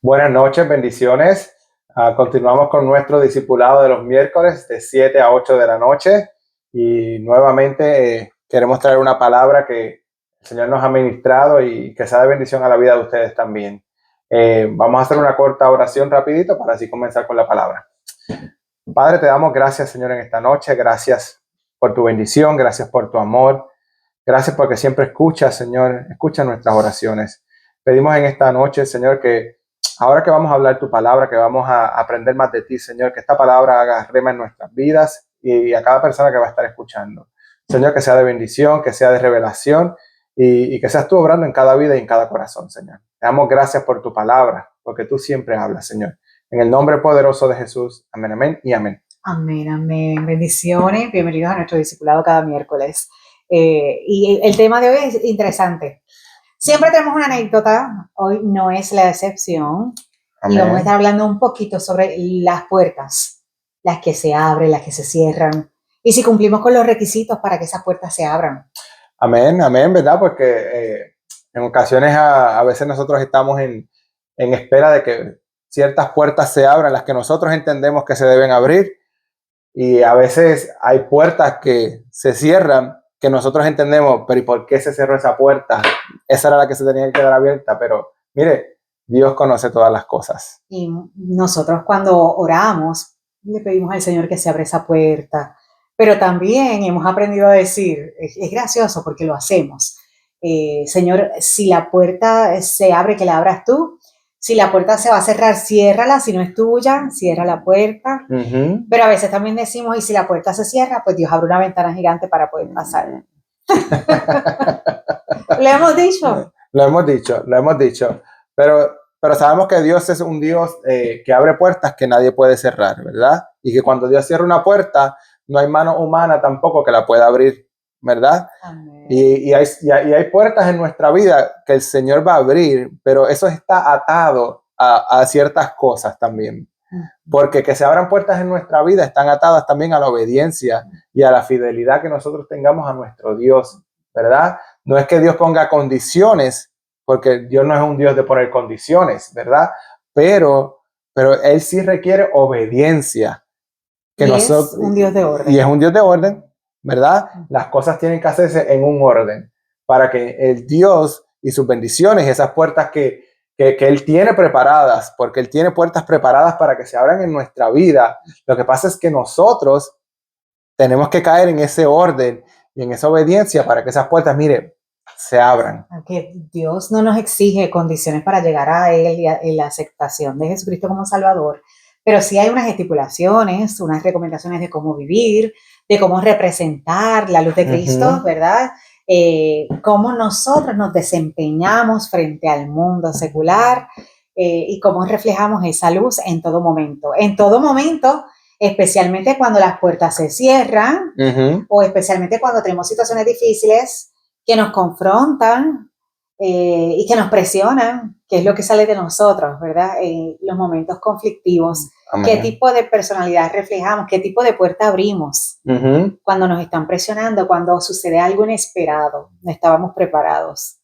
Buenas noches, bendiciones. Continuamos con nuestro discipulado de los miércoles de 7 a 8 de la noche y nuevamente queremos traer una palabra que el Señor nos ha ministrado y que sea de bendición a la vida de ustedes también. Vamos a hacer una corta oración rapidito para así comenzar con la palabra. Padre, te damos gracias, Señor, en esta noche. Gracias por tu bendición, gracias por tu amor. Gracias porque siempre escuchas, Señor, escucha nuestras oraciones. Pedimos en esta noche, Señor, que ahora que vamos a hablar tu palabra, que vamos a aprender más de ti, Señor, que esta palabra haga rema en nuestras vidas y a cada persona que va a estar escuchando. Señor, que sea de bendición, que sea de revelación y que seas tú obrando en cada vida y en cada corazón, Señor. Te damos gracias por tu palabra, porque tú siempre hablas, Señor. En el nombre poderoso de Jesús. Amén, amén y amén. Amén, amén. Bendiciones. Bienvenidos a nuestro discipulado cada miércoles. Y el tema de hoy es interesante. Siempre tenemos una anécdota, hoy no es la excepción. Amén. Y vamos a estar hablando un poquito sobre las puertas, las que se abren, las que se cierran, y si cumplimos con los requisitos para que esas puertas se abran. Amén, amén, ¿verdad? Porque en ocasiones a veces nosotros estamos en espera de que ciertas puertas se abran, las que nosotros entendemos que se deben abrir, y a veces hay puertas que se cierran que nosotros entendemos, pero ¿y por qué se cerró esa puerta? Esa era la que se tenía que quedar abierta, pero mire, Dios conoce todas las cosas. Y nosotros cuando oramos, le pedimos al Señor que se abra esa puerta, pero también hemos aprendido a decir, es gracioso porque lo hacemos, Señor, si la puerta se abre, que la abras tú. Si la puerta se va a cerrar, ciérrala. Si no es tuya, cierra la puerta. Pero a veces también decimos, y si la puerta se cierra, pues Dios abre una ventana gigante para poder pasar. ¿Lo hemos dicho? Lo hemos dicho. Pero sabemos que Dios es un Dios que abre puertas que nadie puede cerrar, ¿verdad? Y que cuando Dios cierra una puerta, no hay mano humana tampoco que la pueda abrir, ¿verdad? Y hay puertas en nuestra vida que el Señor va a abrir, pero eso está atado a ciertas cosas también. Porque que se abran puertas en nuestra vida están atadas también a la obediencia y a la fidelidad que nosotros tengamos a nuestro Dios, ¿verdad? No es que Dios ponga condiciones, porque Dios no es un Dios de poner condiciones, ¿verdad? Pero Él sí requiere obediencia. Que nosotros, es un Dios de orden. Y es un Dios de orden, ¿verdad? Las cosas tienen que hacerse en un orden para que el Dios y sus bendiciones, esas puertas que Él tiene preparadas, porque Él tiene puertas preparadas para que se abran en nuestra vida. Lo que pasa es que nosotros tenemos que caer en ese orden y en esa obediencia para que esas puertas, mire, se abran. Que Dios no nos exige condiciones para llegar a Él y la aceptación de Jesucristo como Salvador, pero sí hay unas estipulaciones, unas recomendaciones de cómo vivir, de cómo representar la luz de Cristo, ¿verdad? Cómo nosotros nos desempeñamos frente al mundo secular y cómo reflejamos esa luz en todo momento. En todo momento, especialmente cuando las puertas se cierran o especialmente cuando tenemos situaciones difíciles que nos confrontan y que nos presionan, que es lo que sale de nosotros, ¿verdad? En los momentos conflictivos. Amén. ¿Qué tipo de personalidad reflejamos? ¿Qué tipo de puerta abrimos? Cuando nos están presionando, cuando sucede algo inesperado, no estábamos preparados.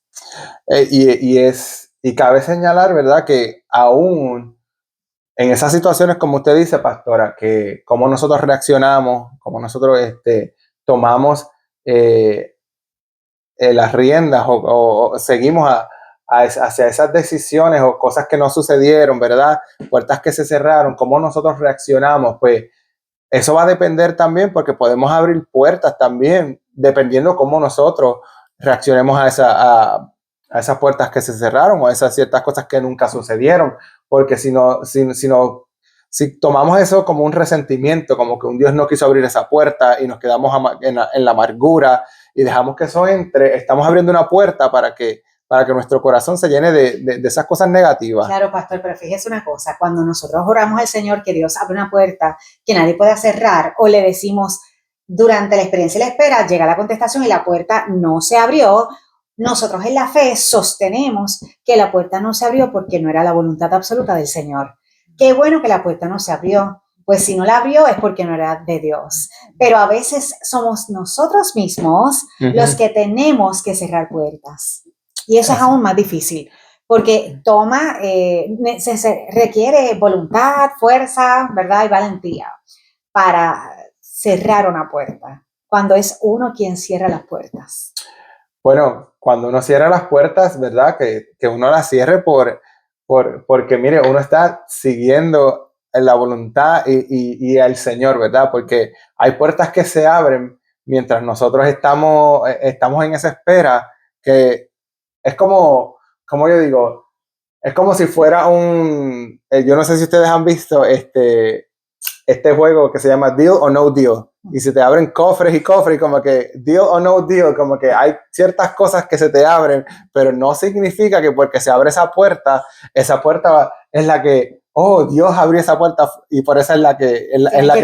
Y cabe señalar, ¿verdad?, que aún en esas situaciones, como usted dice, pastora, que cómo nosotros reaccionamos, cómo nosotros tomamos las riendas o seguimos hacia esas decisiones o cosas que no sucedieron, ¿verdad? Puertas que se cerraron, cómo nosotros reaccionamos, pues eso va a depender también porque podemos abrir puertas también dependiendo cómo nosotros reaccionemos a esas puertas que se cerraron o a esas ciertas cosas que nunca sucedieron, porque si tomamos eso como un resentimiento, como que un Dios no quiso abrir esa puerta y nos quedamos en la amargura y dejamos que eso entre, estamos abriendo una puerta para que nuestro corazón se llene de esas cosas negativas. Claro, pastor, pero fíjese una cosa, cuando nosotros oramos al Señor que Dios abre una puerta que nadie pueda cerrar o le decimos durante la experiencia y la espera, llega la contestación y la puerta no se abrió, nosotros en la fe sostenemos que la puerta no se abrió porque no era la voluntad absoluta del Señor. Qué bueno que la puerta no se abrió, pues si no la abrió es porque no era de Dios. Pero a veces somos nosotros mismos los que tenemos que cerrar puertas. Y eso es aún más difícil, porque se requiere voluntad, fuerza, ¿verdad? Y valentía para cerrar una puerta, cuando es uno quien cierra las puertas. Bueno, cuando uno cierra las puertas, ¿verdad? Que uno las cierre porque, mire, uno está siguiendo la voluntad y al Señor, ¿verdad? Porque hay puertas que se abren mientras nosotros estamos en esa espera, que es como yo digo, es como si fuera yo no sé si ustedes han visto este juego que se llama Deal or No Deal. Y se te abren cofres y cofres, y como que deal or no deal, como que hay ciertas cosas que se te abren, pero no significa que porque se abre esa puerta es la que, oh, Dios abrió esa puerta y por esa es la que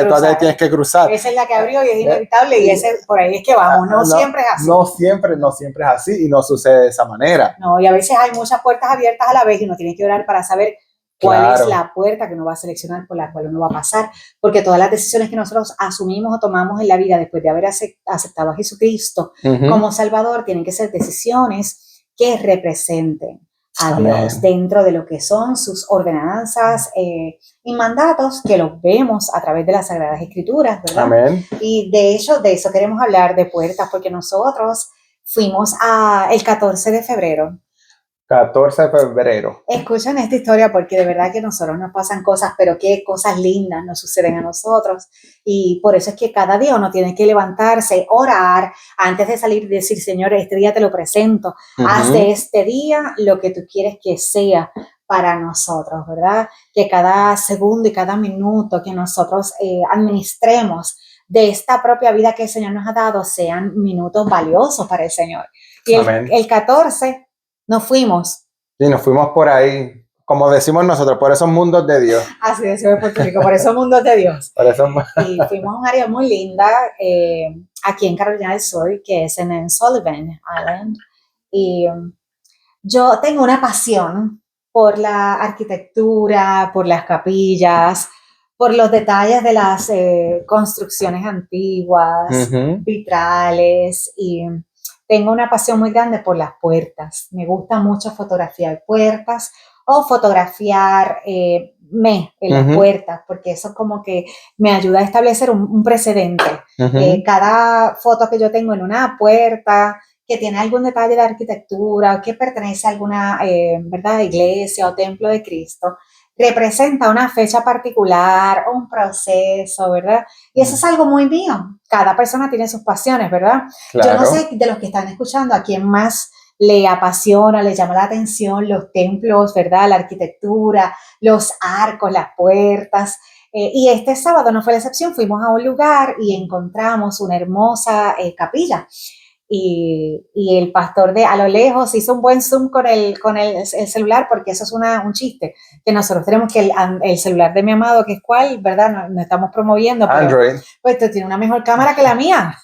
tú tienes que cruzar. Esa es la que abrió y es inevitable y por ahí es que vamos, no siempre es así. No siempre es así y no sucede de esa manera. No, y a veces hay muchas puertas abiertas a la vez y uno tiene que orar para saber cuál es la puerta que uno va a seleccionar, por la cual uno va a pasar, porque todas las decisiones que nosotros asumimos o tomamos en la vida después de haber aceptado a Jesucristo como Salvador, tienen que ser decisiones que representen a Dios dentro de lo que son sus ordenanzas y mandatos, que los vemos a través de las Sagradas Escrituras, ¿verdad? Amén. Y de hecho, de eso queremos hablar, de puertas, porque nosotros fuimos el 14 de febrero. 14 de febrero. Escuchen esta historia porque de verdad que a nosotros nos pasan cosas, pero qué cosas lindas nos suceden a nosotros. Y por eso es que cada día uno tiene que levantarse, orar, antes de salir y decir, Señor, este día te lo presento. Haz de este día lo que tú quieres que sea para nosotros, ¿verdad? Que cada segundo y cada minuto que nosotros administremos de esta propia vida que el Señor nos ha dado sean minutos valiosos para el Señor. Y el 14... nos fuimos. Sí, nos fuimos por ahí, como decimos nosotros, por esos mundos de Dios. Así decimos en Puerto Rico, por esos mundos de Dios. Y fuimos a un área muy linda aquí en Carolina del Sur, que es en Sullivan Island. Y yo tengo una pasión por la arquitectura, por las capillas, por los detalles de las construcciones antiguas, vitrales, y tengo una pasión muy grande por las puertas. Me gusta mucho fotografiar puertas o fotografiar en las puertas, porque eso como que me ayuda a establecer un precedente. Cada foto que yo tengo en una puerta que tiene algún detalle de arquitectura o que pertenece a alguna ¿verdad? Iglesia o templo de Cristo, representa una fecha particular, un proceso, ¿verdad? Y eso es algo muy mío. Cada persona tiene sus pasiones, ¿verdad? Claro. Yo no sé de los que están escuchando a quién más le apasiona, le llama la atención los templos, ¿verdad? La arquitectura, los arcos, las puertas. Y este sábado no fue la excepción. Fuimos a un lugar y encontramos una hermosa capilla. Y el pastor a lo lejos hizo un buen zoom con el celular, porque eso es un chiste, que nosotros tenemos que el celular de mi amado, que es cuál, ¿verdad? No estamos promoviendo. Android. Pues tú tienes una mejor cámara que la mía.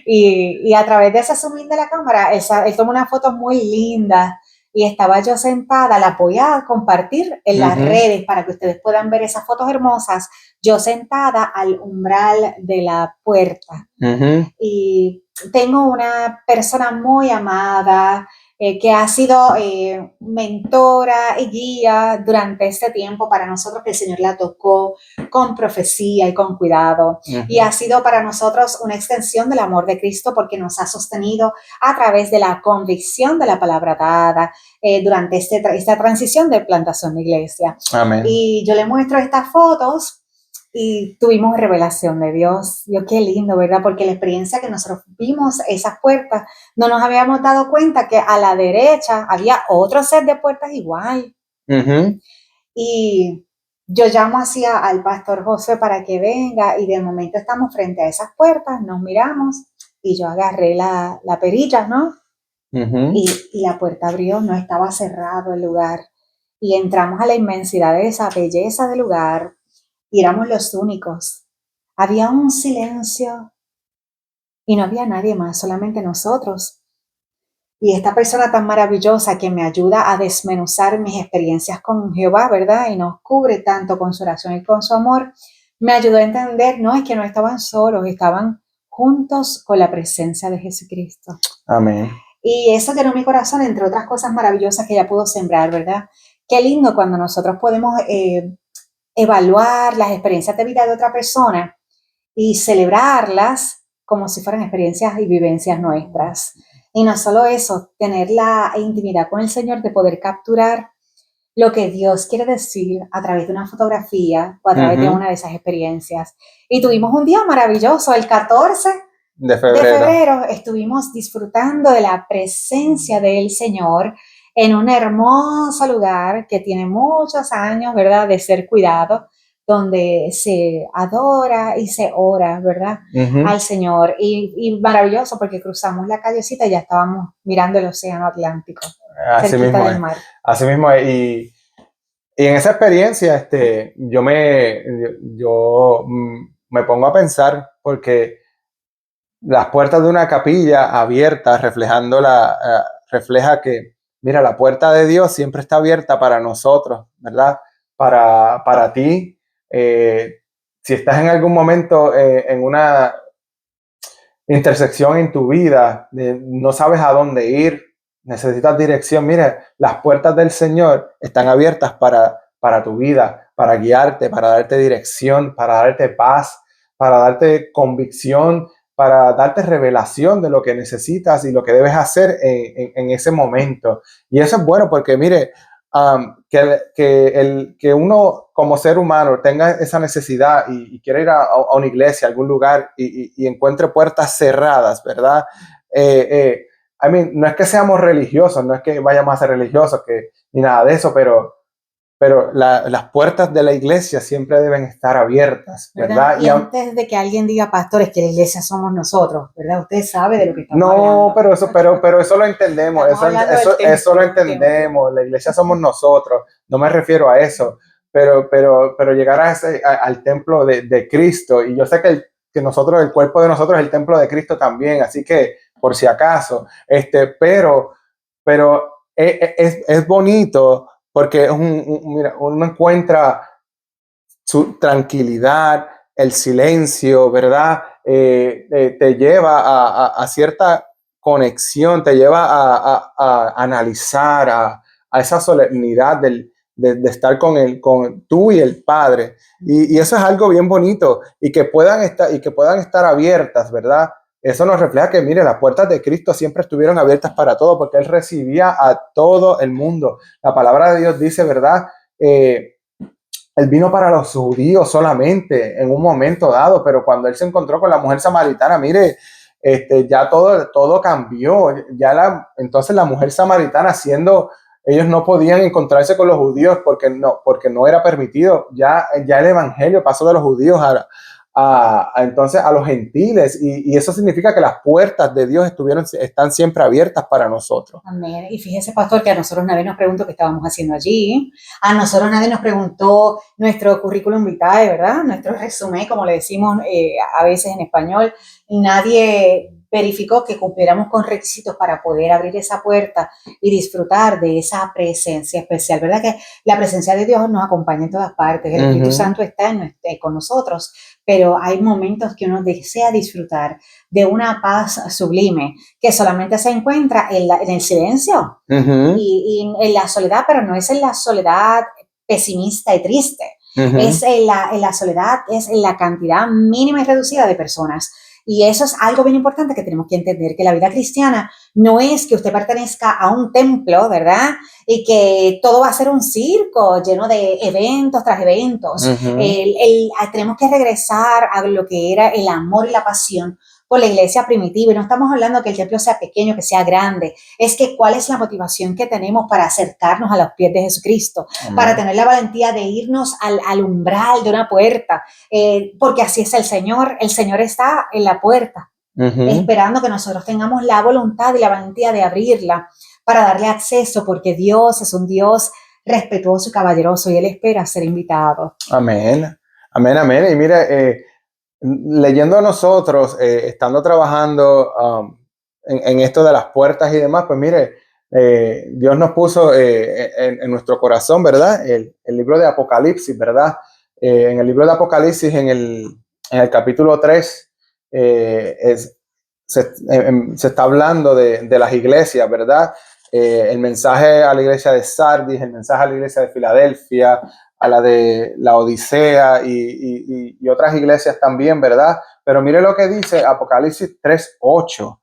y a través de ese zoom de la cámara, él tomó una foto muy linda. Y estaba yo sentada, la voy a compartir en las redes para que ustedes puedan ver esas fotos hermosas, yo sentada al umbral de la puerta. Y tengo una persona muy amada que ha sido mentora y guía durante este tiempo para nosotros, que el Señor la tocó con profecía y con cuidado. Y ha sido para nosotros una extensión del amor de Cristo, porque nos ha sostenido a través de la convicción de la palabra dada durante esta transición de plantación de iglesia. Amén. Y yo le muestro estas fotos y tuvimos revelación de Dios. Yo, qué lindo, ¿verdad? Porque la experiencia que nosotros vimos, esas puertas, no nos habíamos dado cuenta que a la derecha había otro set de puertas igual. Y yo llamo así al pastor José para que venga, y de momento estamos frente a esas puertas, nos miramos y yo agarré la perilla, ¿no? Y la puerta abrió, no estaba cerrado el lugar. Y entramos a la inmensidad de esa belleza del lugar. Y éramos los únicos. Había un silencio y no había nadie más, solamente nosotros. Y esta persona tan maravillosa que me ayuda a desmenuzar mis experiencias con Jehová, ¿verdad? Y nos cubre tanto con su oración y con su amor, me ayudó a entender, no, es que no estaban solos, estaban juntos con la presencia de Jesucristo. Amén. Y eso llenó mi corazón, entre otras cosas maravillosas que ella pudo sembrar, ¿verdad? Qué lindo cuando nosotros podemos evaluar las experiencias de vida de otra persona y celebrarlas como si fueran experiencias y vivencias nuestras. Y no solo eso, tener la intimidad con el Señor de poder capturar lo que Dios quiere decir a través de una fotografía o a través de una de esas experiencias. Y tuvimos un día maravilloso, el 14 De de febrero. febrero estuvimos disfrutando de la presencia del Señor en un hermoso lugar que tiene muchos años, ¿verdad?, de ser cuidado, donde se adora y se ora, ¿verdad?, al Señor. Y maravilloso porque cruzamos la callecita y ya estábamos mirando el océano Atlántico, Así cerquita mismo del es. mar. Así mismo es. Y en esa experiencia, me pongo a pensar porque las puertas de una capilla abierta refleja que, mira, la puerta de Dios siempre está abierta para nosotros, ¿verdad? Para ti. Si estás en algún momento en una intersección en tu vida, no sabes a dónde ir, necesitas dirección, mire, las puertas del Señor están abiertas para tu vida, para guiarte, para darte dirección, para darte paz, para darte convicción, para darte revelación de lo que necesitas y lo que debes hacer en ese momento. Y eso es bueno porque, mire, que uno como ser humano tenga esa necesidad y quiera ir a una iglesia, a algún lugar y encuentre puertas cerradas, ¿verdad? No es que seamos religiosos, no es que vayamos a ser religiosos, ni nada de eso, pero las puertas de la iglesia siempre deben estar abiertas, ¿verdad? Y antes de que alguien diga, pastores, que la iglesia somos nosotros, ¿verdad? Usted sabe de lo que estamos No, hablando. pero eso lo entendemos, eso lo entendemos, la iglesia somos nosotros, no me refiero a eso, pero llegar al templo de Cristo, y yo sé que nosotros, el cuerpo de nosotros es el templo de Cristo también, así que por si acaso, pero es bonito porque mira, uno encuentra su tranquilidad, el silencio, ¿verdad? Te lleva a cierta conexión, te lleva a analizar, a esa solemnidad de estar con tú y el Padre. Y eso es algo bien bonito y que puedan estar abiertas, ¿verdad? Eso nos refleja que, mire, las puertas de Cristo siempre estuvieron abiertas para todo porque Él recibía a todo el mundo. La palabra de Dios dice, ¿verdad? Él vino para los judíos solamente en un momento dado, pero cuando él se encontró con la mujer samaritana, mire, ya todo cambió. Entonces la mujer samaritana, ellos no podían encontrarse con los judíos porque no era permitido. Ya el evangelio pasó de los judíos entonces a los gentiles, y eso significa que las puertas de Dios están siempre abiertas para nosotros. Amén. Y fíjese, pastor, que a nosotros nadie nos preguntó qué estábamos haciendo allí. A nosotros nadie nos preguntó nuestro currículum vitae, ¿verdad? Nuestro resumen, como le decimos a veces en español. Y nadie verificó que cumpliéramos con requisitos para poder abrir esa puerta y disfrutar de esa presencia especial, ¿verdad? Que la presencia de Dios nos acompaña en todas partes. El Espíritu Santo está con nosotros, pero hay momentos que uno desea disfrutar de una paz sublime que solamente se encuentra en el silencio y en la soledad, pero no es en la soledad pesimista y triste. Es en la soledad, es en la cantidad mínima y reducida de personas. Y eso es algo bien importante que tenemos que entender, que la vida cristiana no es que usted pertenezca a un templo, ¿verdad? Y que todo va a ser un circo lleno de eventos tras eventos. Tenemos que regresar a lo que era el amor y la pasión por la iglesia primitiva. Y no estamos hablando que el templo sea pequeño, que sea grande. Es que cuál es la motivación que tenemos para acercarnos a los pies de Jesucristo, para tener la valentía de irnos al umbral de una puerta, porque así es el Señor. El Señor está en la puerta, esperando que nosotros tengamos la voluntad y la valentía de abrirla para darle acceso, porque Dios es un Dios respetuoso y caballeroso y Él espera ser invitado. Amén, amén, amén. Y mira, leyendo a nosotros, estando trabajando en esto de las puertas y demás, pues mire, Dios nos puso en nuestro corazón, ¿verdad? El libro de Apocalipsis, ¿verdad? En el libro de Apocalipsis, en el capítulo 3, se está hablando de las iglesias, ¿verdad? El mensaje a la iglesia de Sardis, el mensaje a la iglesia de Filadelfia, a la de la Odisea y otras iglesias también, ¿verdad? Pero mire lo que dice Apocalipsis 3:8,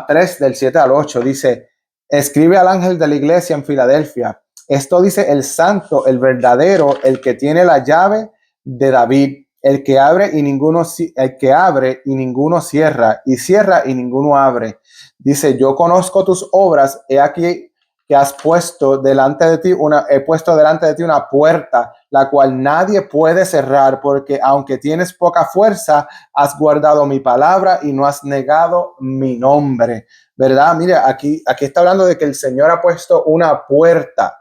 3 del 7 al 8, dice, escribe al ángel de la iglesia en Filadelfia. Esto dice el santo, el verdadero, el que tiene la llave de David, el que abre y ninguno cierra, y cierra y ninguno abre. Dice, yo conozco tus obras, he aquí que he puesto delante de ti una puerta, la cual nadie puede cerrar, porque aunque tienes poca fuerza, has guardado mi palabra y no has negado mi nombre. ¿Verdad? Mire, aquí está hablando de que el Señor ha puesto una puerta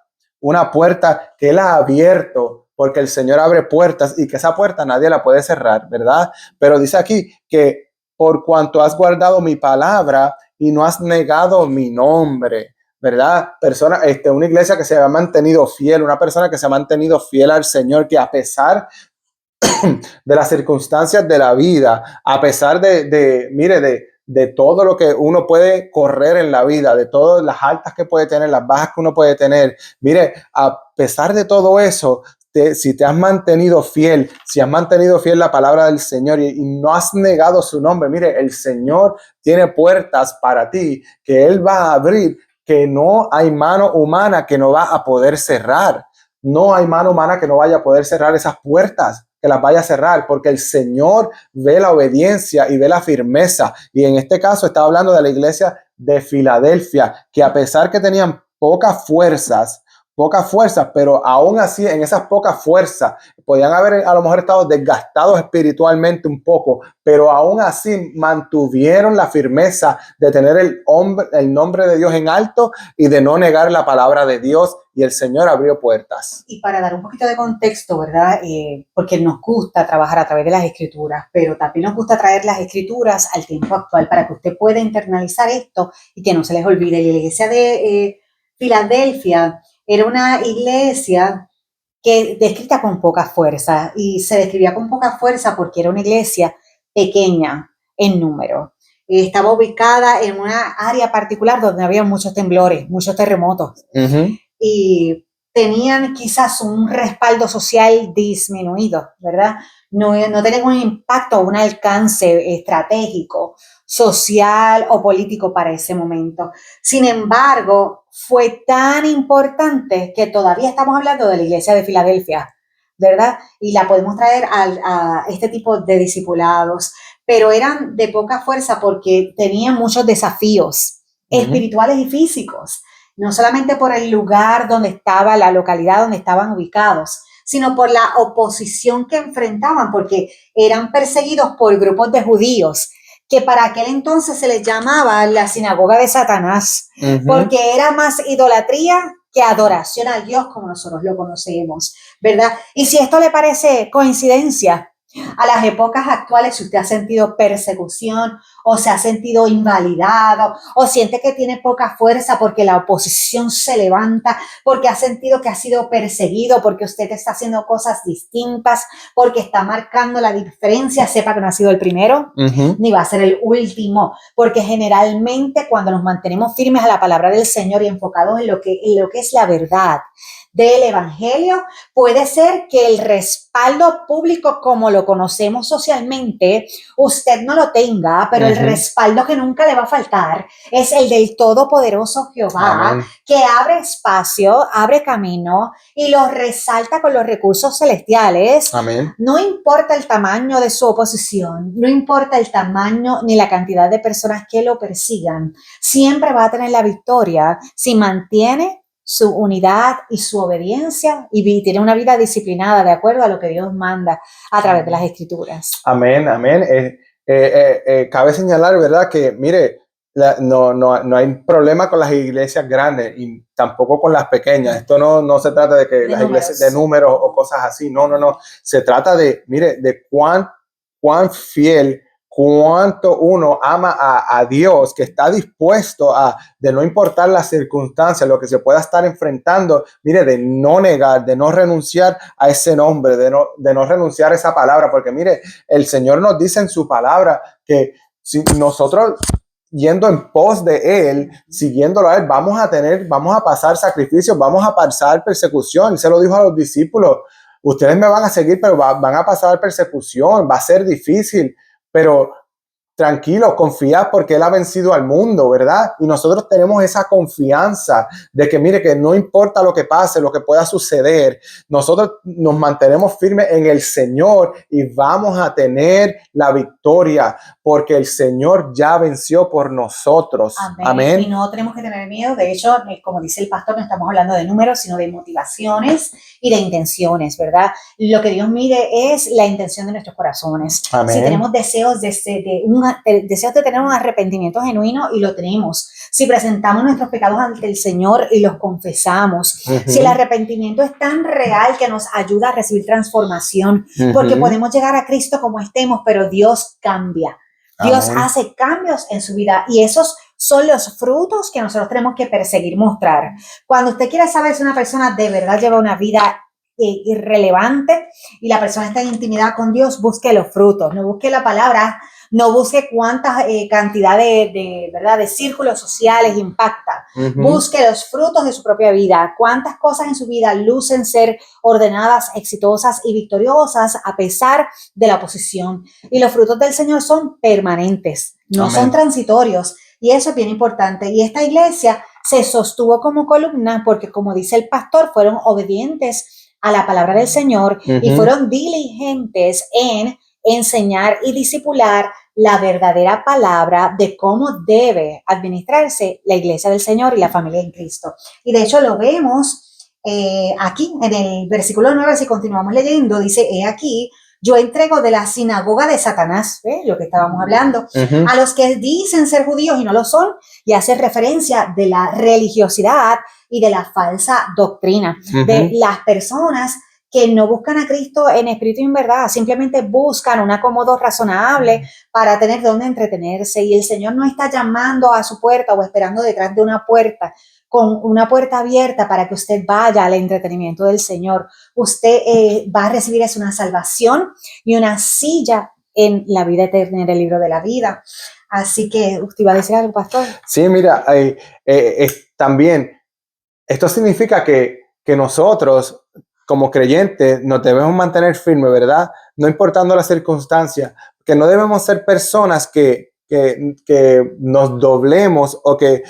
que Él ha abierto, porque el Señor abre puertas y que esa puerta nadie la puede cerrar, ¿verdad? Pero dice aquí que por cuanto has guardado mi palabra y no has negado mi nombre, ¿verdad? Una iglesia que se ha mantenido fiel, una persona que se ha mantenido fiel al Señor, que a pesar de las circunstancias de la vida, a pesar de todo lo que uno puede correr en la vida, de todas las altas que puede tener, las bajas que uno puede tener, mire, a pesar de todo eso, si te has mantenido fiel, si has mantenido fiel la palabra del Señor y no has negado su nombre, mire, el Señor tiene puertas para ti que Él va a abrir, que no hay mano humana que no va a poder cerrar. No hay mano humana que no vaya a poder cerrar esas puertas, que las vaya a cerrar, porque el Señor ve la obediencia y ve la firmeza. Y en este caso estaba hablando de la iglesia de Filadelfia, que a pesar que tenían pocas fuerzas, pero aún así en esas pocas fuerzas podían haber a lo mejor estado desgastados espiritualmente un poco, pero aún así mantuvieron la firmeza de tener el nombre de Dios en alto y de no negar la palabra de Dios, y el Señor abrió puertas. Y para dar un poquito de contexto, ¿verdad? Porque nos gusta trabajar a través de las escrituras, pero también nos gusta traer las escrituras al tiempo actual para que usted pueda internalizar esto y que no se les olvide. La iglesia de Filadelfia era una iglesia descrita con poca fuerza, y se describía con poca fuerza porque era una iglesia pequeña en número. Estaba ubicada en una área particular donde había muchos temblores, muchos terremotos. Y tenían quizás un respaldo social disminuido, ¿verdad? No tenían un impacto, un alcance estratégico, social o político para ese momento. Sin embargo, fue tan importante que todavía estamos hablando de la iglesia de Filadelfia, ¿verdad? Y la podemos traer a este tipo de discipulados, pero eran de poca fuerza porque tenían muchos desafíos espirituales y físicos, no solamente por el lugar donde estaba, la localidad donde estaban ubicados, sino por la oposición que enfrentaban, porque eran perseguidos por grupos de judíos que para aquel entonces se les llamaba la sinagoga de Satanás, porque era más idolatría que adoración a Dios como nosotros lo conocemos, ¿verdad? Y si esto le parece coincidencia a las épocas actuales, si usted ha sentido persecución o se ha sentido invalidado o siente que tiene poca fuerza porque la oposición se levanta, porque ha sentido que ha sido perseguido, porque usted está haciendo cosas distintas, porque está marcando la diferencia, sepa que no ha sido el primero ni va a ser el último, porque generalmente cuando nos mantenemos firmes a la palabra del Señor y enfocados en lo que es la verdad del evangelio, puede ser que el respaldo público como lo conocemos socialmente usted no lo tenga, pero el respaldo que nunca le va a faltar es el del todopoderoso Jehová, que abre espacio, abre camino y lo resalta con los recursos celestiales. No importa el tamaño de su oposición, no importa el tamaño ni la cantidad de personas que lo persigan, siempre va a tener la victoria si mantiene su unidad y su obediencia y tiene una vida disciplinada de acuerdo a lo que Dios manda a través de las escrituras. Amén. Cabe señalar, ¿verdad? Que mire, no hay problema con las iglesias grandes y tampoco con las pequeñas. Esto no se trata de que las iglesias de números o cosas así. No. Se trata de, mire, de cuán fiel, cuánto uno ama a Dios, que está dispuesto de no importar las circunstancias, lo que se pueda estar enfrentando, mire, de no negar, de no renunciar a ese nombre, de no renunciar a esa palabra, porque mire, el Señor nos dice en su palabra que si nosotros yendo en pos de Él, siguiéndolo a Él, vamos a pasar sacrificios, vamos a pasar persecución. Él se lo dijo a los discípulos, ustedes me van a seguir, pero van a pasar persecución, va a ser difícil, pero tranquilo, confía porque Él ha vencido al mundo, ¿verdad? Y nosotros tenemos esa confianza de que, mire, que no importa lo que pase, lo que pueda suceder, nosotros nos mantenemos firmes en el Señor y vamos a tener la victoria porque el Señor ya venció por nosotros. Amén. Y no tenemos que tener miedo. De hecho, como dice el pastor, no estamos hablando de números, sino de motivaciones y de intenciones, ¿verdad? Lo que Dios mide es la intención de nuestros corazones. Amén. Si tenemos deseos de tener un arrepentimiento genuino, y lo tenemos. Si presentamos nuestros pecados ante el Señor y los confesamos. Si el arrepentimiento es tan real que nos ayuda a recibir transformación, porque podemos llegar a Cristo como estemos, pero Dios cambia. Dios hace cambios en su vida y esos son los frutos que nosotros tenemos que perseguir, mostrar. Cuando usted quiera saber si una persona de verdad lleva una vida irrelevante y la persona está en intimidad con Dios, busque los frutos, no busque la palabra, no busque cuánta cantidad de círculos sociales impacta. Busque los frutos de su propia vida, cuántas cosas en su vida lucen ser ordenadas, exitosas y victoriosas a pesar de la oposición. Y los frutos del Señor son permanentes, no son transitorios. Y eso es bien importante. Y esta iglesia se sostuvo como columna porque, como dice el pastor, fueron obedientes a la palabra del Señor y fueron diligentes en enseñar y discipular la verdadera palabra de cómo debe administrarse la iglesia del Señor y la familia en Cristo. Y de hecho lo vemos aquí en el versículo 9, si continuamos leyendo, dice, he aquí, yo entrego de la sinagoga de Satanás, ¿ves? Lo que estábamos hablando, a los que dicen ser judíos y no lo son, y hace referencia de la religiosidad y de la falsa doctrina, de las personas que no buscan a Cristo en espíritu y en verdad, simplemente buscan un acomodo razonable para tener donde entretenerse, y el Señor no está llamando a su puerta o esperando detrás de una puerta, con una puerta abierta para que usted vaya al entretenimiento del Señor. Usted va a recibir una salvación y una silla en la vida eterna, en el libro de la vida. Así que, ¿usted iba a decir algo, pastor? Sí, mira, también esto significa que nosotros, como creyentes, nos debemos mantener firmes, ¿verdad? No importando las circunstancias, que no debemos ser personas que nos doblemos o que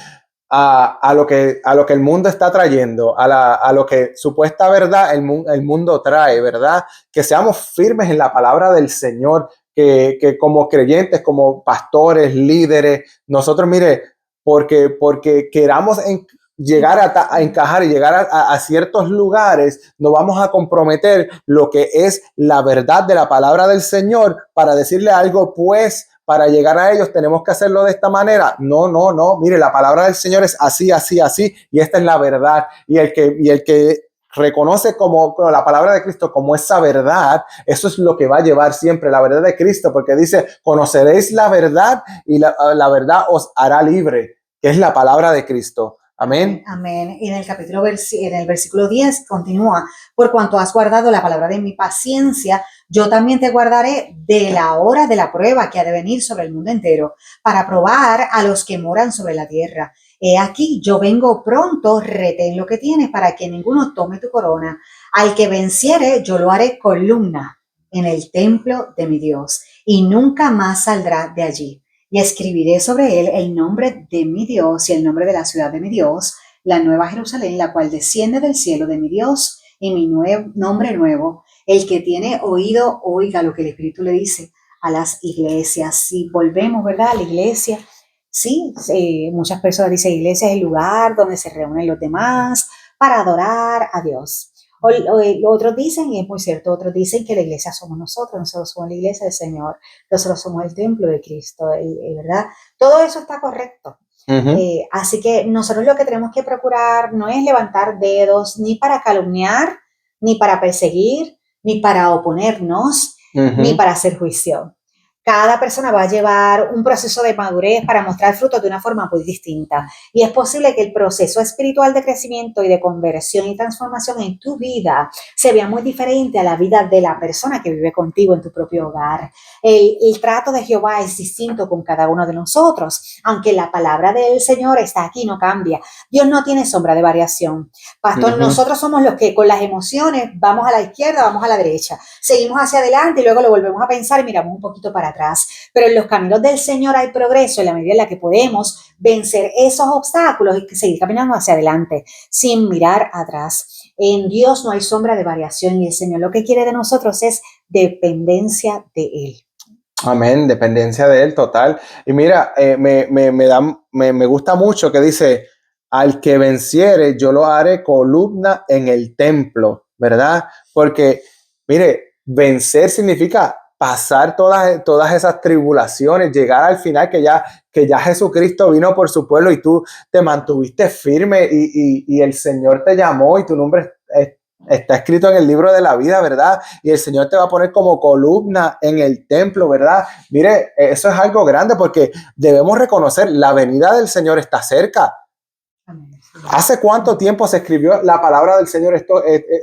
a lo que el mundo está trayendo, a lo que supuesta verdad el mundo trae, ¿verdad? Que seamos firmes en la palabra del Señor, que como creyentes, como pastores, líderes, nosotros, mire, porque queramos llegar a encajar y llegar a ciertos lugares, no vamos a comprometer lo que es la verdad de la palabra del Señor para decirle algo, pues, para llegar a ellos tenemos que hacerlo de esta manera. No. Mire, la palabra del Señor es así, y esta es la verdad. Y el que reconoce como la palabra de Cristo como esa verdad, eso es lo que va a llevar siempre, la verdad de Cristo, porque dice, conoceréis la verdad y la verdad os hará libre, que es la palabra de Cristo. Amén. Amén. Y en el versículo 10 continúa, por cuanto has guardado la palabra de mi paciencia, yo también te guardaré de la hora de la prueba que ha de venir sobre el mundo entero, para probar a los que moran sobre la tierra. He aquí, yo vengo pronto, retén lo que tienes para que ninguno tome tu corona. Al que venciere, yo lo haré columna en el templo de mi Dios, y nunca más saldrá de allí. Y escribiré sobre él el nombre de mi Dios y el nombre de la ciudad de mi Dios, la nueva Jerusalén, la cual desciende del cielo de mi Dios, y mi nombre nuevo. El que tiene oído, oiga lo que el Espíritu le dice a las iglesias. Si volvemos, ¿verdad?, a la iglesia, sí, muchas personas dicen iglesia es el lugar donde se reúnen los demás para adorar a Dios. O otros dicen, y es muy cierto, otros dicen que la iglesia somos nosotros somos la iglesia del Señor, nosotros somos el templo de Cristo, ¿verdad? Todo eso está correcto. Así que nosotros lo que tenemos que procurar no es levantar dedos ni para calumniar, ni para perseguir, ni para oponernos, ni para hacer juicio. cada persona va a llevar un proceso de madurez para mostrar frutos de una forma muy distinta. Y es posible que el proceso espiritual de crecimiento y de conversión y transformación en tu vida se vea muy diferente a la vida de la persona que vive contigo en tu propio hogar. El trato de Jehová es distinto con cada uno de nosotros, aunque la palabra del Señor está aquí, no cambia. Dios no tiene sombra de variación. Pastor, nosotros somos los que con las emociones vamos a la izquierda, vamos a la derecha, seguimos hacia adelante y luego lo volvemos a pensar y miramos un poquito para atrás. Pero en los caminos del Señor hay progreso en la medida en la que podemos vencer esos obstáculos y seguir caminando hacia adelante sin mirar atrás. En Dios no hay sombra de variación y el Señor lo que quiere de nosotros es dependencia de Él. Amén, dependencia de Él total. Y mira, me gusta mucho que dice, al que venciere, yo lo haré columna en el templo, ¿verdad? Porque, mire, vencer significa pasar todas esas tribulaciones, llegar al final que ya Jesucristo vino por su pueblo y tú te mantuviste firme y el Señor te llamó y tu nombre está escrito en el libro de la vida, ¿verdad? Y el Señor te va a poner como columna en el templo, ¿verdad? Mire, eso es algo grande porque debemos reconocer la venida del Señor está cerca. ¿Hace cuánto tiempo se escribió la palabra del Señor?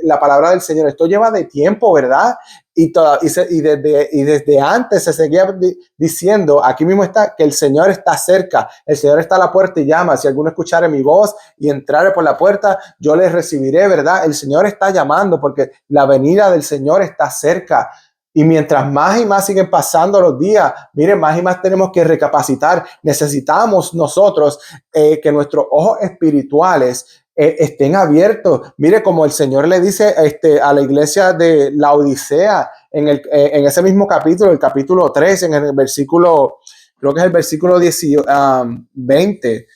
La palabra del Señor, esto lleva de tiempo, ¿verdad? Y desde antes se seguía diciendo, aquí mismo está, que el Señor está cerca, el Señor está a la puerta y llama. Si alguno escuchare mi voz y entrare por la puerta, yo les recibiré, ¿verdad? El Señor está llamando porque la venida del Señor está cerca. Y mientras más y más siguen pasando los días, miren, más y más tenemos que recapacitar. Necesitamos nosotros que nuestros ojos espirituales estén abiertos. Mire, como el Señor le dice a la iglesia de la Odisea en ese mismo capítulo, el capítulo 3, en el versículo, creo que es el versículo 20.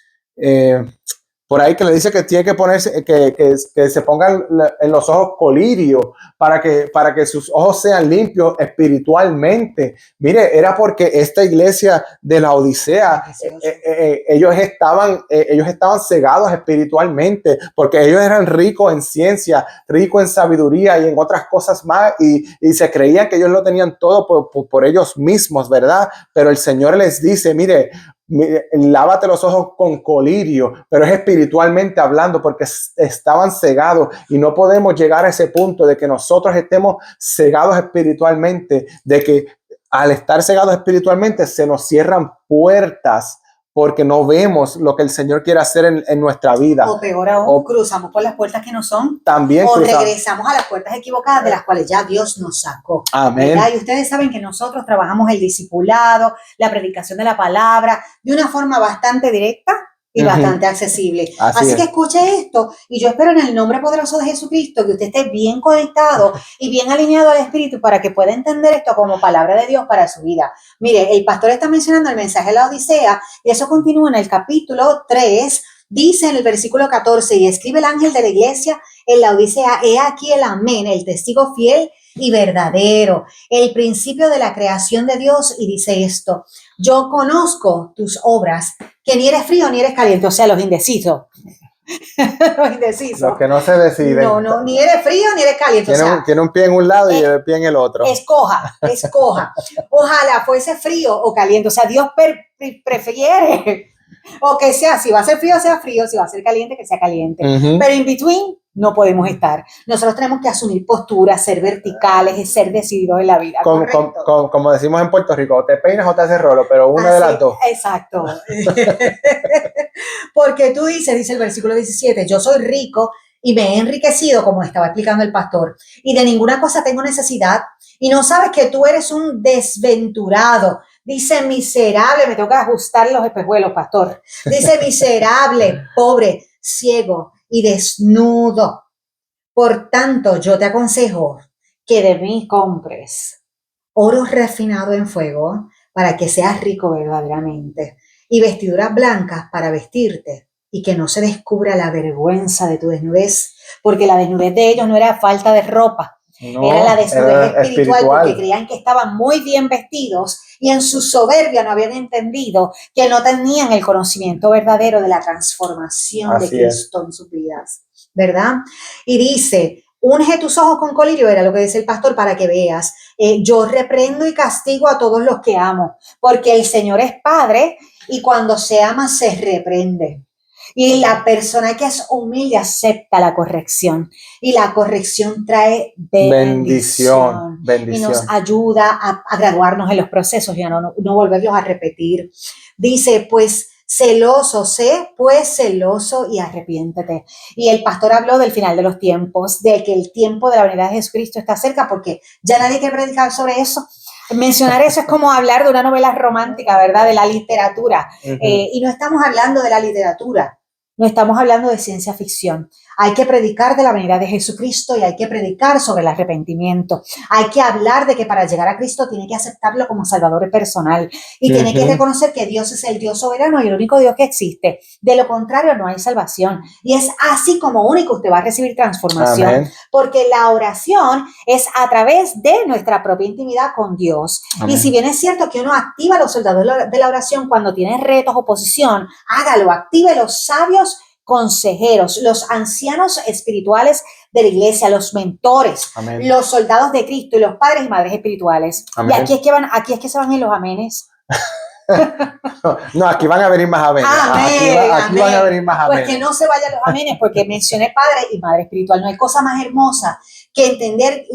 Por ahí que le dice que tiene que ponerse, que se pongan en los ojos colirio para que sus ojos sean limpios espiritualmente. Mire, era porque esta iglesia de la Odisea, ellos estaban cegados espiritualmente, porque ellos eran ricos en ciencia, ricos en sabiduría y en otras cosas más, y se creían que ellos lo tenían todo por ellos mismos, ¿verdad? Pero el Señor les dice, mire, lávate los ojos con colirio, pero es espiritualmente hablando porque estaban cegados y no podemos llegar a ese punto de que nosotros estemos cegados espiritualmente, de que al estar cegados espiritualmente se nos cierran puertas porque no vemos lo que el Señor quiere hacer en nuestra vida. O peor aún, cruzamos por las puertas que no son. También o regresamos a las puertas equivocadas de las cuales ya Dios nos sacó. Amén. ¿Verdad? Y ustedes saben que nosotros trabajamos el discipulado, la predicación de la palabra, de una forma bastante directa y bastante accesible. Así que escuche esto y yo espero en el nombre poderoso de Jesucristo que usted esté bien conectado y bien alineado al Espíritu para que pueda entender esto como palabra de Dios para su vida. Mire, el pastor está mencionando el mensaje de la Odisea y eso continúa en el capítulo 3, dice en el versículo 14, y escribe el ángel de la iglesia en la Odisea, he aquí el amén, el testigo fiel y verdadero, el principio de la creación de Dios, y dice esto, yo conozco tus obras, que ni eres frío ni eres caliente, o sea, los indecisos. Los indecisos. Los que no se deciden. No, ni eres frío ni eres caliente. Tiene un pie en un lado y el pie en el otro. Escoja. Ojalá fuese frío o caliente, o sea, Dios prefiere o que sea, si va a ser frío, sea frío, si va a ser caliente, que sea caliente. Pero in between no podemos estar. Nosotros tenemos que asumir posturas, ser verticales y ser decididos en la vida. Como decimos en Puerto Rico, te peinas o te haces rolo, pero una de las dos. Exacto. Porque tú dice el versículo 17, yo soy rico y me he enriquecido, como estaba explicando el pastor, y de ninguna cosa tengo necesidad, y no sabes que tú eres un desventurado. Dice miserable, me tengo que ajustar los espejuelos, pastor. Dice miserable, pobre, ciego y desnudo. Por tanto, yo te aconsejo que de mí compres oro refinado en fuego para que seas rico verdaderamente y vestiduras blancas para vestirte y que no se descubra la vergüenza de tu desnudez, porque la desnudez de ellos no era falta de ropa. No, era la desnudez espiritual porque creían que estaban muy bien vestidos y en su soberbia no habían entendido que no tenían el conocimiento verdadero de la transformación de Cristo en sus vidas, ¿verdad? Y dice, unge tus ojos con colirio, era lo que dice el pastor, para que veas. yo reprendo y castigo a todos los que amo, porque el Señor es Padre y cuando se ama se reprende. Y la persona que es humilde acepta la corrección. Y la corrección trae bendición. Y nos ayuda a graduarnos en los procesos y a no volverlos a repetir. Dice, pues celoso, celoso y arrepiéntete. Y el pastor habló del final de los tiempos, de que el tiempo de la venida de Jesucristo está cerca, porque ya nadie quiere predicar sobre eso. Mencionar eso es como hablar de una novela romántica, ¿verdad? De la literatura. Y no estamos hablando de la literatura. No estamos hablando de ciencia ficción. Hay que predicar de la venida de Jesucristo y hay que predicar sobre el arrepentimiento. Hay que hablar de que para llegar a Cristo tiene que aceptarlo como Salvador personal y tiene que reconocer que Dios es el Dios soberano y el único Dios que existe. De lo contrario, no hay salvación. Y es así como único usted va a recibir transformación. Amén. Porque la oración es a través de nuestra propia intimidad con Dios. Amén. Y si bien es cierto que uno activa los soldados de la oración cuando tiene retos, oposición, hágalo, active los sabios consejeros, los ancianos espirituales de la iglesia, los mentores, amén, los soldados de Cristo y los padres y madres espirituales. Amén. Y aquí es que se van en los amenes. No, aquí van a venir más amenes. Aquí van a venir más amenes. Pues que no se vayan los amenes, porque mencioné padre y madre espiritual. No hay cosa más hermosa que entender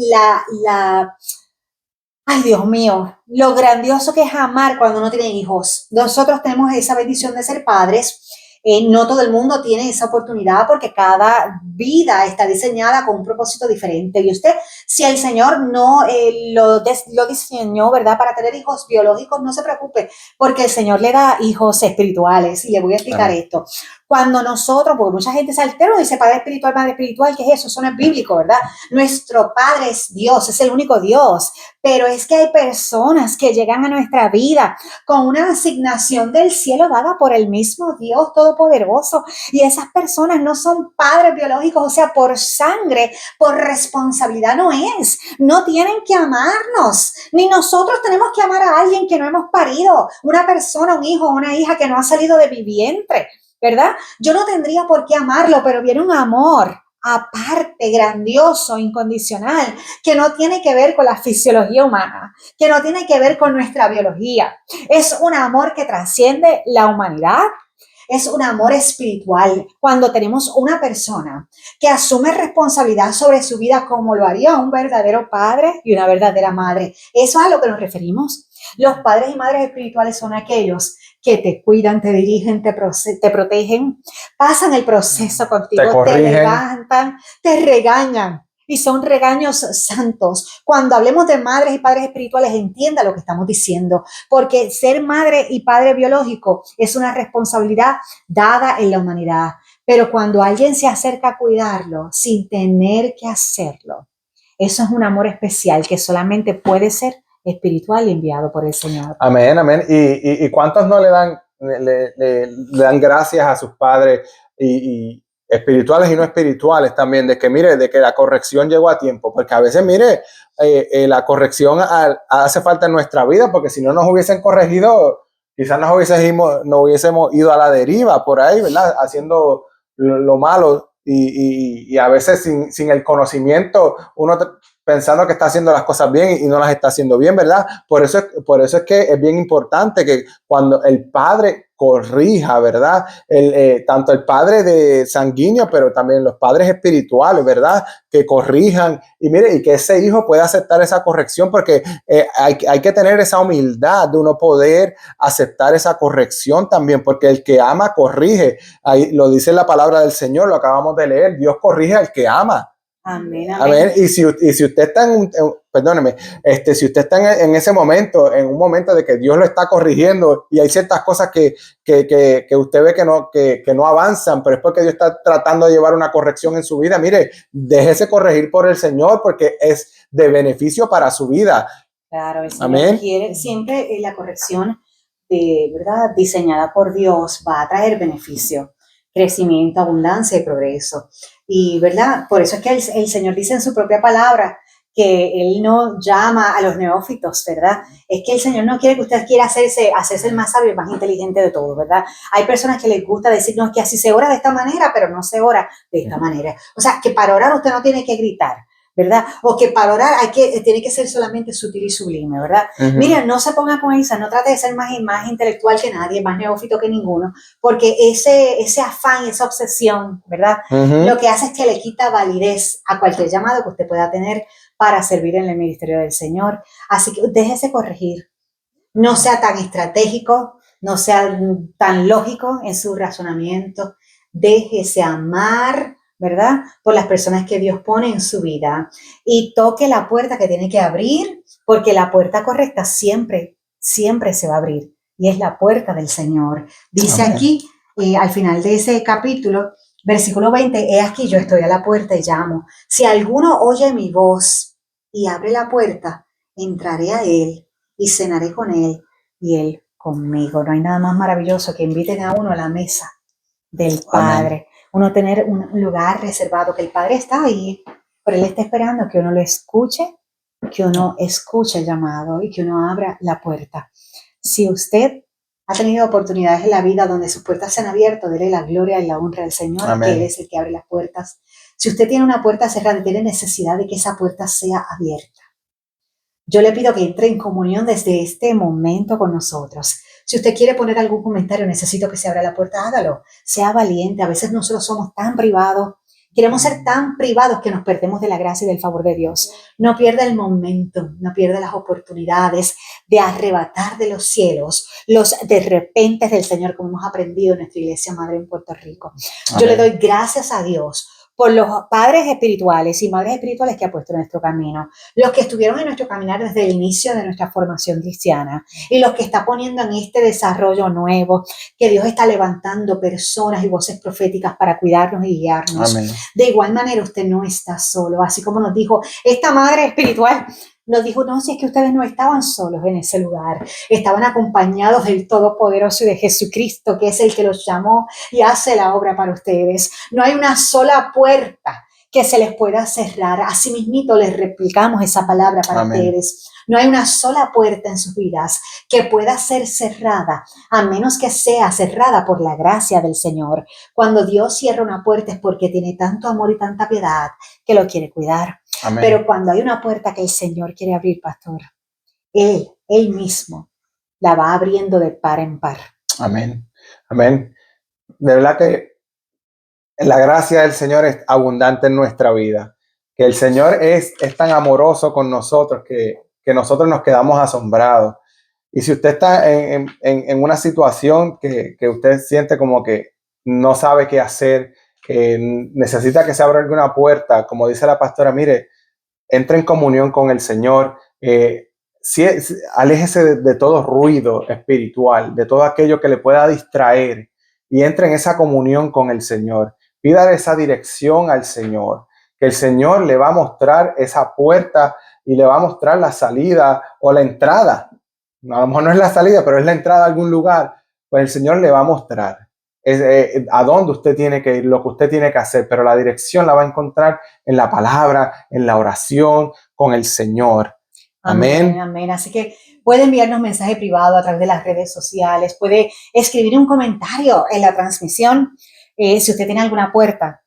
ay, Dios mío, lo grandioso que es amar cuando uno tiene hijos. Nosotros tenemos esa bendición de ser padres. No todo el mundo tiene esa oportunidad porque cada vida está diseñada con un propósito diferente. Y usted, si el Señor no lo diseñó, ¿verdad?, para tener hijos biológicos, no se preocupe, porque el Señor le da hijos espirituales. Y le voy a explicar esto. Cuando nosotros, porque mucha gente se altera y dice padre espiritual, madre espiritual, ¿qué es eso? Eso no es bíblico, ¿verdad? Nuestro Padre es Dios, es el único Dios. Pero es que hay personas que llegan a nuestra vida con una asignación del cielo dada por el mismo Dios Todopoderoso. Y esas personas no son padres biológicos, o sea, por sangre, por responsabilidad no es. No tienen que amarnos, ni nosotros tenemos que amar a alguien que no hemos parido, una persona, un hijo, una hija que no ha salido de mi vientre, ¿verdad? Yo no tendría por qué amarlo, pero viene un amor aparte, grandioso, incondicional, que no tiene que ver con la fisiología humana, que no tiene que ver con nuestra biología. Es un amor que trasciende la humanidad. Es un amor espiritual. Cuando tenemos una persona que asume responsabilidad sobre su vida como lo haría un verdadero padre y una verdadera madre. Eso es a lo que nos referimos. Los padres y madres espirituales son aquellos que te cuidan, te dirigen, te protegen, pasan el proceso contigo, te levantan, te regañan. Y son regaños santos. Cuando hablemos de madres y padres espirituales, entienda lo que estamos diciendo, porque ser madre y padre biológico es una responsabilidad dada en la humanidad. Pero cuando alguien se acerca a cuidarlo sin tener que hacerlo, eso es un amor especial que solamente puede ser espiritual y enviado por el Señor. Amén, amén. ¿Y cuántos no le dan gracias a sus padres y espirituales y no espirituales también, de que mire, de que la corrección llegó a tiempo? Porque a veces, mire, la corrección hace falta en nuestra vida, porque si no nos hubiesen corregido, quizás no hubiésemos ido a la deriva por ahí, ¿verdad? Haciendo lo malo y a veces sin el conocimiento, uno pensando que está haciendo las cosas bien y no las está haciendo bien, ¿verdad? Por eso es que es bien importante que cuando el padre corrija, ¿verdad? Tanto el padre de sanguíneo, pero también los padres espirituales, ¿verdad? Que corrijan y mire, y que ese hijo pueda aceptar esa corrección, porque hay que tener esa humildad de uno poder aceptar esa corrección también, porque el que ama corrige. Ahí lo dice la palabra del Señor, lo acabamos de leer, Dios corrige al que ama. Amén, amén. Amén. Y si usted está si usted está en ese momento, en un momento de que Dios lo está corrigiendo y hay ciertas cosas que usted ve que no avanzan, pero es porque Dios está tratando de llevar una corrección en su vida, mire, déjese corregir por el Señor, porque es de beneficio para su vida. Claro, el Señor quiere siempre la corrección ¿verdad? Diseñada por Dios va a traer beneficio, crecimiento, abundancia y progreso. Y, ¿verdad? Por eso es que el Señor dice en su propia palabra que Él no llama a los neófitos, ¿verdad? Es que el Señor no quiere que usted quiera hacerse el más sabio, el más inteligente de todos, ¿verdad? Hay personas que les gusta decir, no, es que así se ora de esta manera, pero no se ora de esta manera. O sea, que para orar usted no tiene que gritar. ¿verdad? O que para orar tiene que ser solamente sutil y sublime, ¿verdad? Mira, no se ponga con esa, no trate de ser más intelectual que nadie, más neófito que ninguno, porque ese afán, esa obsesión, ¿verdad? Lo que hace es que le quita validez a cualquier llamado que usted pueda tener para servir en el ministerio del Señor. Así que déjese corregir. No sea tan estratégico, no sea tan lógico en su razonamiento. Déjese amar, ¿verdad? Por las personas que Dios pone en su vida y toque la puerta que tiene que abrir, porque la puerta correcta siempre, siempre se va a abrir y es la puerta del Señor. Dice aquí, al final de ese capítulo, versículo 20, he aquí yo estoy a la puerta y llamo. Si alguno oye mi voz y abre la puerta, entraré a él y cenaré con él y él conmigo. No hay nada más maravilloso que inviten a uno a la mesa del Padre. Amén. Uno tener un lugar reservado, que el Padre está ahí, pero Él está esperando que uno lo escuche, que uno escuche el llamado y que uno abra la puerta. Si usted ha tenido oportunidades en la vida donde sus puertas se han abierto, dele la gloria y la honra al Señor, Amén. Que Él es el que abre las puertas. Si usted tiene una puerta cerrada, tiene necesidad de que esa puerta sea abierta. Yo le pido que entre en comunión desde este momento con nosotros. Si usted quiere poner algún comentario, necesito que se abra la puerta, hágalo. Sea valiente. A veces nosotros somos tan privados. Queremos ser tan privados que nos perdemos de la gracia y del favor de Dios. No pierda el momento, no pierda las oportunidades de arrebatar de los cielos los de repente del Señor, como hemos aprendido en nuestra iglesia madre en Puerto Rico. Amén. Yo le doy gracias a Dios por los padres espirituales y madres espirituales que ha puesto en nuestro camino, los que estuvieron en nuestro caminar desde el inicio de nuestra formación cristiana y los que está poniendo en este desarrollo nuevo, que Dios está levantando personas y voces proféticas para cuidarnos y guiarnos. Amén. De igual manera, usted no está solo, así como nos dijo esta madre espiritual. Nos dijo, no, si es que ustedes no estaban solos en ese lugar, estaban acompañados del Todopoderoso y de Jesucristo, que es el que los llamó y hace la obra para ustedes. No hay una sola puerta que se les pueda cerrar. Así mismito les replicamos esa palabra para Amén. Ustedes. No hay una sola puerta en sus vidas que pueda ser cerrada, a menos que sea cerrada por la gracia del Señor. Cuando Dios cierra una puerta es porque tiene tanto amor y tanta piedad que lo quiere cuidar. Amén. Pero cuando hay una puerta que el Señor quiere abrir, pastor, Él mismo la va abriendo de par en par. Amén. Amén. De verdad que la gracia del Señor es abundante en nuestra vida. Que el Señor es tan amoroso con nosotros que nosotros nos quedamos asombrados. Y si usted está en una situación que usted siente como que no sabe qué hacer, necesita que se abra alguna puerta, como dice la pastora, mire, entre en comunión con el Señor, aléjese de todo ruido espiritual, de todo aquello que le pueda distraer y entre en esa comunión con el Señor. Pídale esa dirección al Señor, que el Señor le va a mostrar esa puerta y le va a mostrar la salida o la entrada. A lo mejor no es la salida, pero es la entrada a algún lugar. Pues el Señor le va a mostrar a dónde usted tiene que ir, lo que usted tiene que hacer, pero la dirección la va a encontrar en la palabra, en la oración, con el Señor. Amén. Amén. Así que puede enviarnos mensaje privado a través de las redes sociales, puede escribir un comentario en la transmisión si usted tiene alguna puerta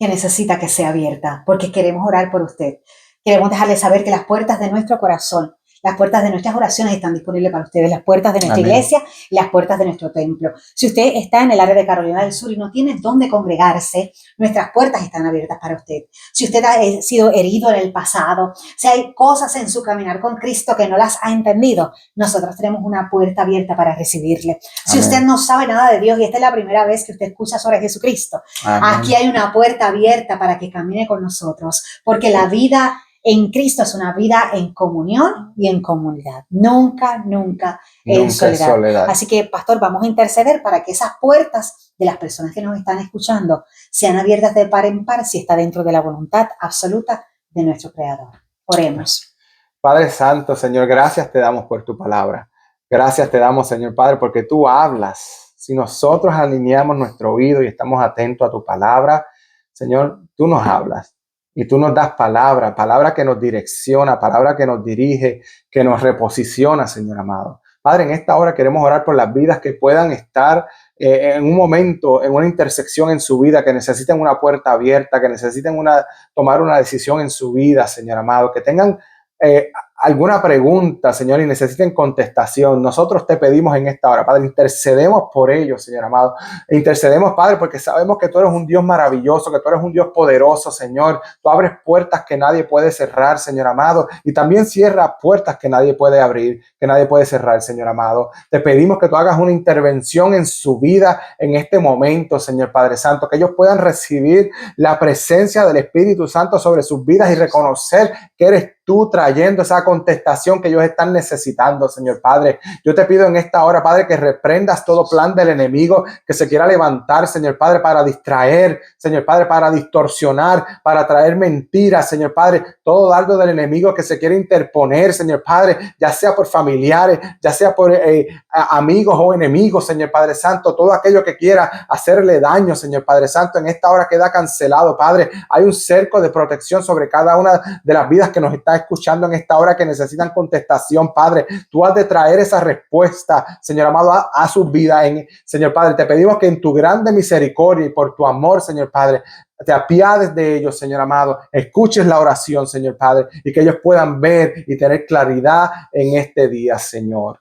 que necesita que sea abierta, porque queremos orar por usted. Queremos dejarle saber que las puertas de nuestro corazón, las puertas de nuestras oraciones están disponibles para ustedes, las puertas de nuestra Amén. Iglesia y las puertas de nuestro templo. Si usted está en el área de Carolina del Sur y no tiene dónde congregarse, nuestras puertas están abiertas para usted. Si usted ha sido herido en el pasado, si hay cosas en su caminar con Cristo que no las ha entendido, nosotros tenemos una puerta abierta para recibirle. Si Amén. Usted no sabe nada de Dios y esta es la primera vez que usted escucha sobre Jesucristo, Amén. Aquí hay una puerta abierta para que camine con nosotros, porque la vida en Cristo es una vida en comunión y en comunidad. Nunca en soledad. Así que, pastor, vamos a interceder para que esas puertas de las personas que nos están escuchando sean abiertas de par en par si está dentro de la voluntad absoluta de nuestro Creador. Oremos. Padre Santo, Señor, gracias te damos por tu palabra. Gracias te damos, Señor Padre, porque tú hablas. Si nosotros alineamos nuestro oído y estamos atentos a tu palabra, Señor, tú nos hablas. Y tú nos das palabra que nos direcciona, palabra que nos dirige, que nos reposiciona, Señor amado. Padre, en esta hora queremos orar por las vidas que puedan estar en un momento, en una intersección en su vida, que necesiten una puerta abierta, que necesiten tomar una decisión en su vida, Señor amado, que tengan alguna pregunta, Señor, y necesiten contestación. Nosotros te pedimos en esta hora, Padre, intercedemos por ellos, Señor amado. Intercedemos, Padre, porque sabemos que tú eres un Dios maravilloso, que tú eres un Dios poderoso, Señor. Tú abres puertas que nadie puede cerrar, Señor amado, y también cierras puertas que nadie puede abrir, que nadie puede cerrar, Señor amado. Te pedimos que tú hagas una intervención en su vida en este momento, Señor Padre Santo, que ellos puedan recibir la presencia del Espíritu Santo sobre sus vidas y reconocer que eres tú trayendo esa contestación que ellos están necesitando, Señor Padre. Yo te pido en esta hora, Padre, que reprendas todo plan del enemigo que se quiera levantar, Señor Padre, para distraer, Señor Padre, para distorsionar, para traer mentiras, Señor Padre, todo dardo del enemigo que se quiere interponer, Señor Padre, ya sea por familiares, ya sea por amigos o enemigos, Señor Padre Santo, todo aquello que quiera hacerle daño, Señor Padre Santo, en esta hora queda cancelado, Padre. Hay un cerco de protección sobre cada una de las vidas que nos está escuchando en esta hora, que necesitan contestación, Padre. Tú has de traer esa respuesta, Señor amado, a sus vidas. Señor Padre, te pedimos que en tu grande misericordia y por tu amor, Señor Padre, te apiades de ellos, Señor amado. Escuches la oración, Señor Padre, y que ellos puedan ver y tener claridad en este día, Señor.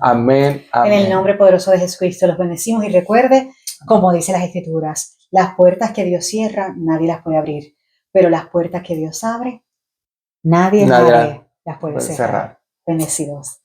Amén, amén. En el nombre poderoso de Jesucristo los bendecimos, y recuerde, como dice las Escrituras, las puertas que Dios cierra, nadie las puede abrir, pero las puertas que Dios abre, nadie las puede cerrar. Bendecidos.